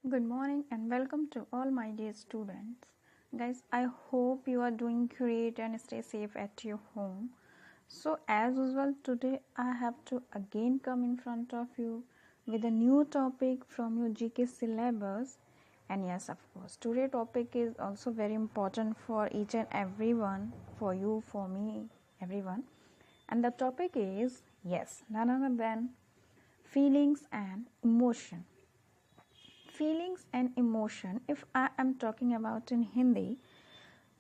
Good morning and welcome to all my dear students. Guys, I hope you are doing great and stay safe at your home. So, as usual, today I have to again come in front of you with a new topic from your GK syllabus. And yes, of course, today's topic is also very important for each and everyone, for you, for me, everyone. And the topic is yes, none other than feelings and emotion. Feelings and emotion if I am talking about in Hindi,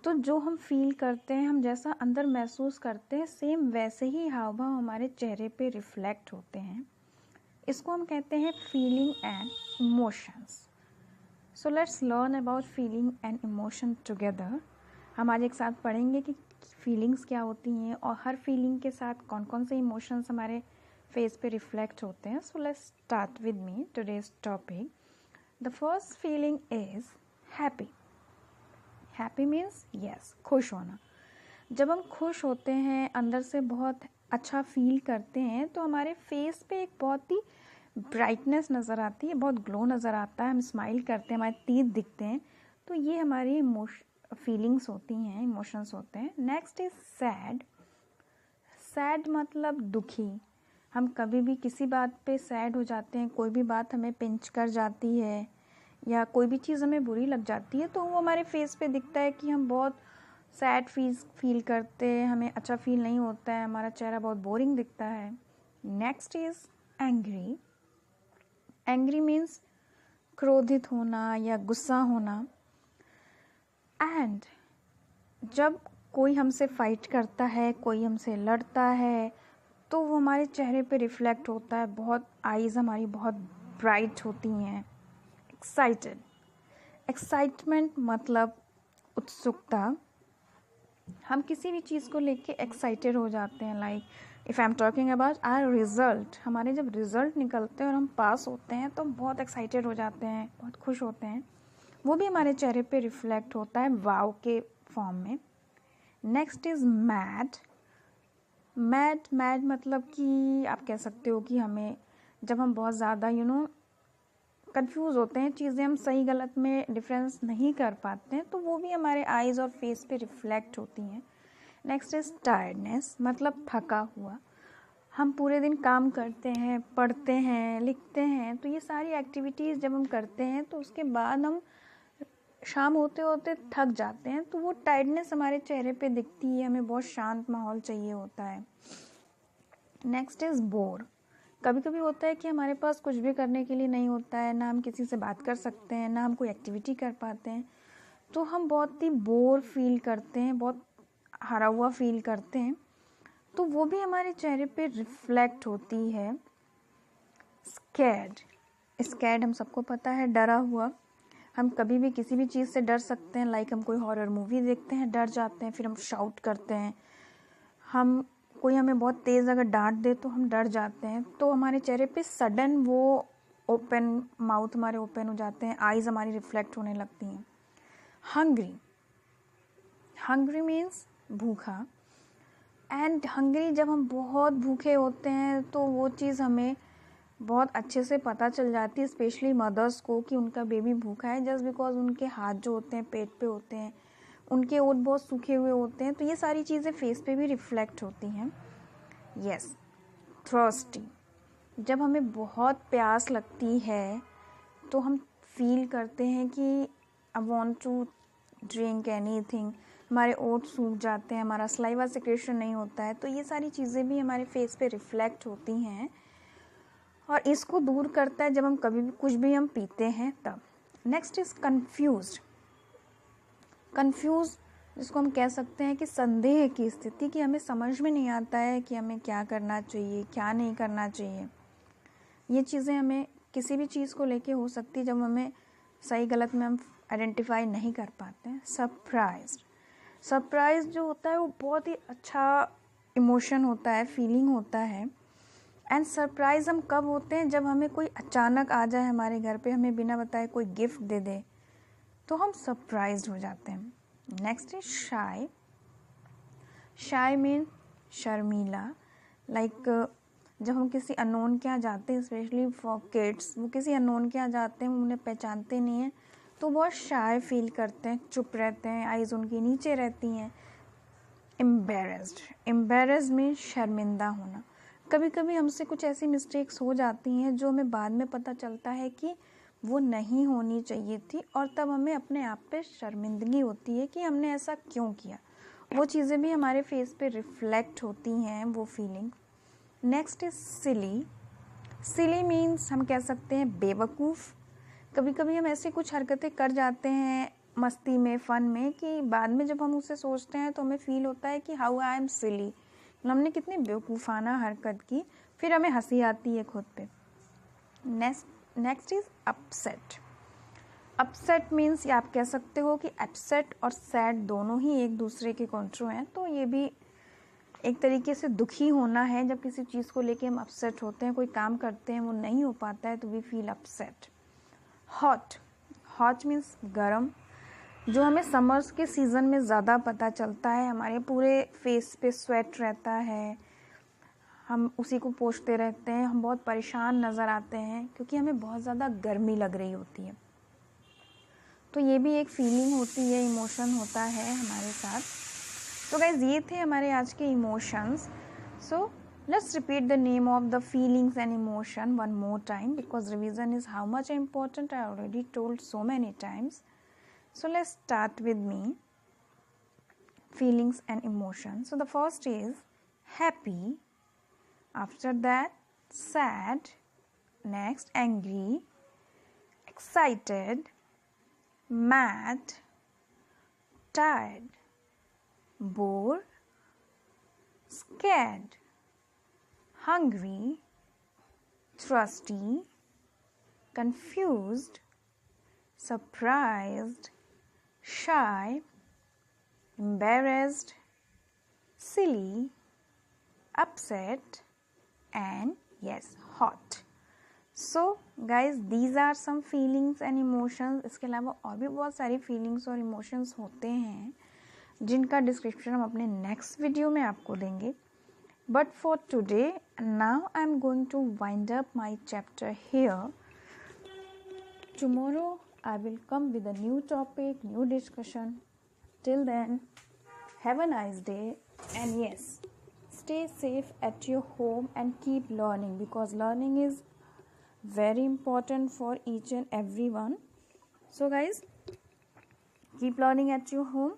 तो जो हम feel करते हैं, हम जैसा अंदर महसूस करते हैं, सेम वैसे ही हाव भाव हमारे चेहरे पे रिफ्लेक्ट होते हैं. इसको हम कहते हैं feeling and emotions. So let's learn about feeling and emotion together. हम आज एक साथ पढ़ेंगे कि फीलिंग्स क्या होती हैं और हर फीलिंग के साथ कौन कौन से इमोशंस हमारे फेस पे रिफ्लेक्ट होते हैं. So let's start with me today's topic. The first feeling is happy. Happy means yes, खुश होना. जब हम खुश होते हैं, अंदर से बहुत अच्छा फील करते हैं, तो हमारे फेस पे एक बहुत ही ब्राइटनेस नज़र आती है, बहुत ग्लो नज़र आता है. हम स्माइल करते हैं, हमारे टीथ दिखते हैं. तो ये हमारी फीलिंग्स होती हैं, इमोशंस होते हैं. Next is sad. सैड मतलब दुखी. हम कभी भी किसी बात पे सैड हो जाते हैं, कोई भी बात हमें पिंच कर जाती है या कोई भी चीज़ हमें बुरी लग जाती है, तो वो हमारे फेस पे दिखता है कि हम बहुत सैड फील करते हैं, हमें अच्छा फील नहीं होता है, हमारा चेहरा बहुत बोरिंग दिखता है. Next is angry. Angry means क्रोधित होना या गुस्सा होना. एंड जब कोई हमसे फाइट करता है, कोई हमसे लड़ता है, तो वो हमारे चेहरे पे रिफ्लेक्ट होता है. बहुत आईज़ हमारी बहुत ब्राइट होती हैं. एक्साइटेड. एक्साइटमेंट मतलब उत्सुकता. हम किसी भी चीज़ को लेके एक्साइटेड हो जाते हैं. Like if I am talking about our result. हमारे जब रिज़ल्ट निकलते हैं और हम पास होते हैं तो बहुत एक्साइटेड हो जाते हैं, बहुत खुश होते हैं. वो भी हमारे चेहरे पे रिफ्लेक्ट होता है वाव के फॉर्म में. Next is mad. मैड मतलब कि आप कह सकते हो कि हमें जब हम बहुत ज़्यादा कंफ्यूज होते हैं, चीज़ें हम सही गलत में डिफरेंस नहीं कर पाते हैं, तो वो भी हमारे आईज़ और फेस पे रिफ्लेक्ट होती हैं. नेक्स्ट इज टायर्डनेस मतलब थका हुआ. हम पूरे दिन काम करते हैं, पढ़ते हैं, लिखते हैं, तो ये सारी एक्टिविटीज़ जब हम करते हैं तो उसके बाद हम शाम होते होते थक जाते हैं, तो वो टायर्डनेस हमारे चेहरे पे दिखती है. हमें बहुत शांत माहौल चाहिए होता है. Next is bore. कभी कभी होता है कि हमारे पास कुछ भी करने के लिए नहीं होता है, ना हम किसी से बात कर सकते हैं, ना हम कोई एक्टिविटी कर पाते हैं, तो हम बहुत ही बोर फील करते हैं, बहुत हारा हुआ फील करते हैं. तो वो भी हमारे चेहरे पे रिफ्लेक्ट होती है. स्कैर्ड. स्कैर्ड हम सबको पता है, डरा हुआ. हम कभी भी किसी भी चीज़ से डर सकते हैं. लाइक हम कोई हॉरर मूवी देखते हैं, डर जाते हैं, फिर हम शाउट करते हैं. हम कोई हमें बहुत तेज़ अगर डांट दे तो हम डर जाते हैं. तो हमारे चेहरे पे सडन वो ओपन माउथ हमारे ओपन हो जाते हैं, आईज़ हमारी रिफ्लेक्ट होने लगती हैं. हंग्री. हंग्री मीन्स भूखा. एंड हंग्री जब हम बहुत भूखे होते हैं तो वो चीज़ हमें बहुत अच्छे से पता चल जाती है, स्पेशली मदर्स को, कि उनका बेबी भूखा है. जस्ट बिकॉज उनके हाथ जो होते हैं पेट पे होते हैं, उनके ओठ बहुत सूखे हुए होते हैं, तो ये सारी चीज़ें फेस पे भी रिफ्लेक्ट होती हैं. यस. थ्रस्टी. जब हमें बहुत प्यास लगती है तो हम फील करते हैं कि I want to drink anything. हमारे ओठ सूख जाते हैं, हमारा सलाइवा सिक्रेशन नहीं होता है, तो ये सारी चीज़ें भी हमारे फेस पे रिफ्लेक्ट होती हैं. और इसको दूर करता है जब हम कभी भी कुछ भी हम पीते हैं तब. Next is confused. कन्फ्यूज जिसको हम कह सकते हैं कि संदेह की स्थिति, कि हमें समझ में नहीं आता है कि हमें क्या करना चाहिए, क्या नहीं करना चाहिए. ये चीज़ें हमें किसी भी चीज़ को लेके हो सकती है जब हमें सही गलत में हम आइडेंटिफाई नहीं कर पाते हैं. सरप्राइज. सरप्राइज जो होता है वो बहुत ही अच्छा इमोशन होता है, फीलिंग होता है. एंड सरप्राइज़ हम कब होते हैं, जब हमें कोई अचानक आ जाए हमारे घर पे, हमें बिना बताए कोई गिफ्ट दे दे, तो हम सरप्राइज्ड हो जाते हैं. Next is shy. Shy mean शर्मीला. लाइक जब हम किसी अननोन के यहाँ जाते हैं, स्पेशली फॉर किड्स, वो किसी अननोन के यहाँ जाते हैं, उन्हें पहचानते नहीं हैं, तो बहुत शाय फील करते हैं, चुप रहते हैं, आइज़ उनकी नीचे रहती हैं। एम्बेरस्ड में शर्मिंदा होना। कभी कभी हमसे कुछ ऐसी मिस्टेक्स हो जाती हैं जो हमें बाद में पता चलता है कि वो नहीं होनी चाहिए थी, और तब हमें अपने आप पे शर्मिंदगी होती है कि हमने ऐसा क्यों किया। वो चीज़ें भी हमारे फेस पे रिफ्लेक्ट होती हैं, वो feeling. Next is silly. Silly means हम कह सकते हैं बेवकूफ़। कभी कभी हम ऐसे कुछ हरकतें कर जाते हैं मस्ती में, फ़न में, कि बाद में जब हम उसे सोचते हैं तो हमें फ़ील होता है कि हाउ आई एम सिली, हमने कितनी बेवकूफ़ाना हरकत की, फिर हमें हंसी आती है खुद पे। Next is upset. Upset means ये आप कह सकते हो कि अपसेट और सैड दोनों ही एक दूसरे के कॉन्ट्रो हैं, तो ये भी एक तरीके से दुखी होना है। जब किसी चीज़ को लेके हम अपसेट होते हैं, कोई काम करते हैं वो नहीं हो पाता है, तो we feel upset. Hot means गरम, जो हमें समर्स के सीज़न में ज़्यादा पता चलता है। हमारे पूरे फेस पे स्वेट रहता है, हम उसी को पोंछते रहते हैं, हम बहुत परेशान नज़र आते हैं क्योंकि हमें बहुत ज़्यादा गर्मी लग रही होती है। तो ये भी एक फीलिंग होती है, इमोशन होता है हमारे साथ। तो गाइज ये थे हमारे आज के emotions. So let's repeat the name of the feelings and emotion one more time, because revision is how much important, I already told so many times. So let's start with me. Feelings and emotions. So the first is happy, after that sad, next angry, excited, mad, tired, bored, scared, hungry, thirsty, confused, surprised, shy, embarrassed, silly, upset, and yes, hot. So guys, these are some feelings and emotions. इसके अलावा और भी बहुत सारी feelings और emotions होते हैं जिनका डिस्क्रिप्शन हम अपने नेक्स्ट वीडियो में आपको देंगे. But for today now I am going to wind up my chapter here. Tomorrow I will come with a new topic, new discussion. Till then, have a nice day, and yes, stay safe at your home and keep learning, because learning is very important for each and everyone. So guys, keep learning at your home,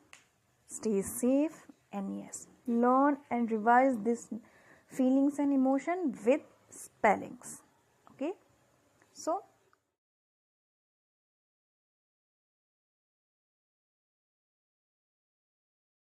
stay safe, and yes, learn and revise this feelings and emotion with spellings. Okay, so